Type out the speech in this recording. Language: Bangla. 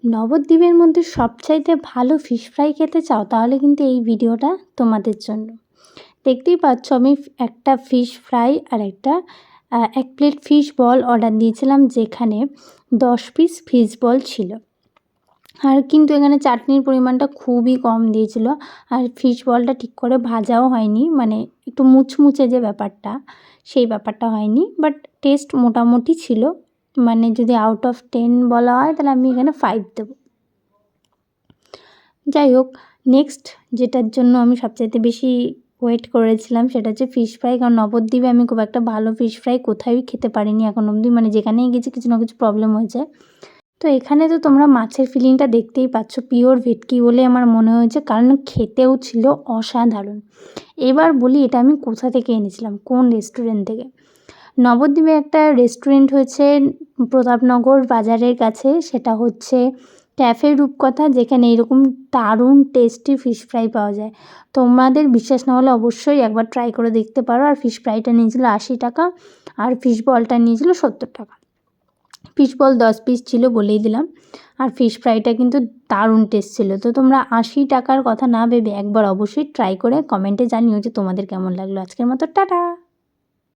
নবদ্বীপের মধ্যে সবচাইতে ভালো ফিশ ফ্রাই খেতে চাও তাহলে কিন্তু এই ভিডিওটা তোমাদের জন্য। দেখতেই পাচ্ছ আমি একটা ফিশ ফ্রাই আর একটা 1 প্লেট ফিশ বল অর্ডার দিয়েছিলাম, যেখানে 10 পিস ফিশ বল ছিল। আর কিন্তু এখানে চাটনির পরিমাণটা খুবই কম দিয়েছিল, আর ফিশ বলটা ঠিক করে ভাজাও হয়নি, মানে একটু মুচমুচে যে ব্যাপারটা সেই ব্যাপারটা হয়নি। বাট টেস্ট মোটামুটি ছিল, মানে যদি আউট অফ 10 বলা হয় তাহলে আমি এখানে 5 দেবো। যাই হোক, নেক্সট যেটার জন্য আমি সবচাইতে বেশি ওয়েট করেছিলাম সেটা হচ্ছে ফিশ ফ্রাই। কারণ নবদ্বীপে আমি খুব একটা ভালো ফিশ ফ্রাই কোথাও খেতে পারিনি এখন অবধি, মানে যেখানেই গেছি কিছু না কিছু প্রবলেম হয়েছে। তো এখানে তো তোমরা মাছের ফিলিংটা দেখতেই পাচ্ছ, পিওর ভেটকি বলে আমার মনে হয়েছে, কারণ খেতেও ছিল অসাধারণ। এবার বলি এটা আমি কোথা থেকে এনেছিলাম, কোন রেস্টুরেন্ট থেকে। নবদ্বীপে একটা রেস্টুরেন্ট হয়েছে প্রতাপনগর বাজারের কাছে, সেটা হচ্ছে ক্যাফে রূপকথা, যেখানে এরকম দারুণ টেস্টি ফিশ ফ্রাই পাওয়া যায়। তোমাদের বিশ্বাস না হলে অবশ্যই একবার ট্রাই করে দেখতে পারো। আর ফিশ ফ্রাইটা নিয়েছিল 80 টাকা, আর ফিশ বলটা নিয়েছিল 70 টাকা। ফিশ বল 10 পিস ছিল বলেই দিলাম, আর ফিশ ফ্রাইটা কিন্তু দারুণ টেস্ট ছিল। তো তোমরা 80 টাকার কথা না ভেবে একবার অবশ্যই ট্রাই করে কমেন্টে জানিও যে তোমাদের কেমন লাগলো। আজকের মতো টাটা।